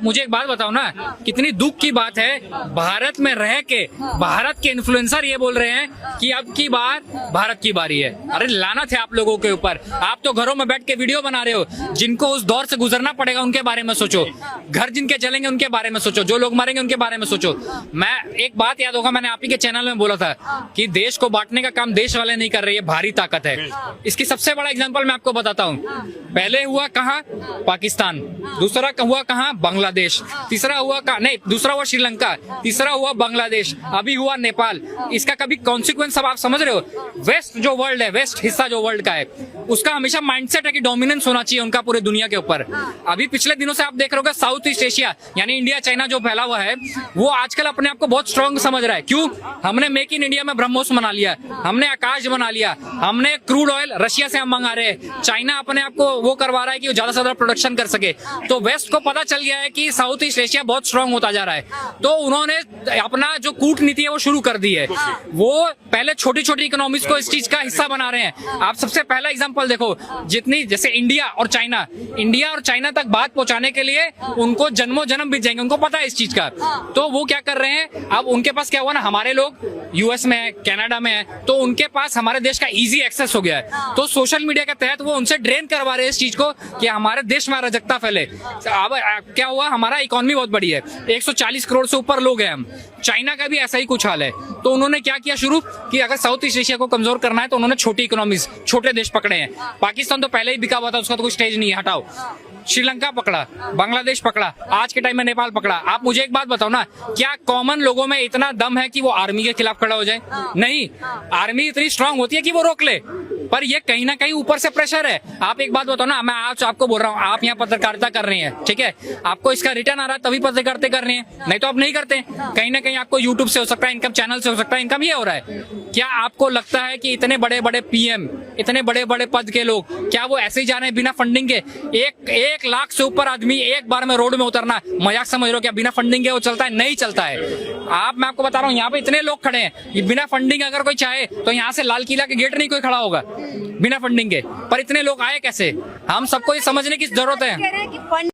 मुझे एक बात बताओ ना, कितनी दुख की बात है, भारत में रह के भारत के इन्फ्लुएंसर ये बोल रहे हैं कि अब की बार भारत की बारी है। अरे लानत है आप लोगों के ऊपर, आप तो घरों में बैठ के वीडियो बना रहे हो। जिनको उस दौर से गुजरना पड़ेगा उनके बारे में सोचो, घर जिनके जलेंगे उनके बारे में सोचो, जो लोग मरेंगे उनके बारे में सोचो। मैं एक बात याद होगा, मैंने आप ही के चैनल में बोला था कि देश को बांटने का काम देश वाले नहीं कर रहे, भारी ताकत है। इसकी सबसे बड़ा एग्जांपल मैं आपको बताता हूँ। पहले हुआ कहाँ? पाकिस्तान, दूसरा हुआ कहाँ? बांग्लादेश, तीसरा हुआ नहीं, दूसरा हुआ श्रीलंका, तीसरा हुआ बांग्लादेश, अभी हुआ नेपाल। इसका कभी कॉन्सिक्वेंस अब आप समझ रहे हो? वेस्ट जो वर्ल्ड है, वेस्ट हिस्सा जो वर्ल्ड का है, उसका हमेशा माइंडसेट है कि डोमिनेंस होना चाहिए उनका पूरे दुनिया के ऊपर। अभी पिछले दिनों से आप देख रहे हो साउथ ईस्ट एशिया यानी इंडिया चाइना जो फैला हुआ है, वो आजकल अपने आप को बहुत स्ट्रांग समझ रहा है। क्यों? हमने मेक इन इंडिया में ब्रह्मोस बना लिया, हमने आकाश बना लिया, हमने क्रूड ऑयल रशिया से हम मंगा रहे हैं, चाइना अपने आप को वो करवा रहा है कि वो ज्यादा से ज्यादा प्रोडक्शन कर सके। तो वेस्ट को पता चल गया है कि साउथ ईस्ट एशिया बहुत स्ट्रांग होता जा रहा है, तो उन्होंने अपना जो कूटनीति है वो शुरू कर दी है। वो पहले छोटी छोटी इकोनॉमीज को इस चीज का हिस्सा बना रहे हैं। आप सबसे पहला एग्जांपल देखो, जितनी जैसे इंडिया और चाइना तक बात पहुंचाने के लिए उनको जन्मों जन्म बीत जाएंगे, उनको पता है इस चीज का। तो वो क्या कर रहे हैं, अब उनके पास क्या हुआ ना, हमारे लोग यूएस में है, कनाडा में है, तो उनके पास हमारे देश का इजी एक्सेस हो गया है। तो सोशल मीडिया के तहत वो उनसे ड्रेन करवा रहे हैं इस चीज को कि हमारे देश में अराजकता फैले। अब क्या हुआ, हमारा इकोनॉमी बहुत बड़ी है, 140 करोड़ से ऊपर लोग हैं हम। चाइना का भी ऐसा ही कुछ हाल है। तो उन्होंने क्या किया शुरू कि अगर साउथ ईस्ट एशिया को कमजोर करना है तो उन्होंने छोटी इकोनॉमीज, छोटे देश पकड़े हैं। पाकिस्तान तो पहले ही बिका हुआ था, उसका तो कोई स्टेज नहीं है, हटाओ। श्रीलंका पकड़ा, बांग्लादेश पकड़ा, आज के टाइम में नेपाल पकड़ा। आप मुझे एक बात बताओ ना, क्या कॉमन लोगों में इतना दम है कि वो आर्मी के खिलाफ खड़ा हो जाए? नहीं, आर्मी इतनी स्ट्रांग होती है कि वो रोक ले, पर ये कहीं ना कहीं ऊपर से प्रेशर है। आप एक बात बताओ ना, मैं आज आपको बोल रहा हूँ, आप यहाँ पत्रकारिता कर रहे हैं, ठीक है, आपको इसका रिटर्न आ रहा है तभी पत्रकारिता कर रहे हैं, नहीं तो आप नहीं करते। कहीं ना कहीं आपको यूट्यूब से हो सकता है इनकम, चैनल से हो सकता है इनकम, ये हो रहा है। क्या आपको लगता है कि इतने बड़े बड़े पीएम, इतने बड़े बड़े पद के लोग, क्या वो ऐसे ही जा रहे हैं बिना फंडिंग के? 1 लाख से ऊपर आदमी एक बार में रोड में उतरना मजाक समझ रहे हो क्या? बिना फंडिंग के वो चलता है? नहीं चलता है। मैं आपको बता रहा हूँ, यहाँ पे इतने लोग खड़े हैं, ये बिना फंडिंग अगर कोई चाहे तो यहाँ से लाल किला के गेट नहीं कोई खड़ा होगा बिना फंडिंग के, पर इतने लोग आए कैसे? हम सबको ये समझने की जरूरत है।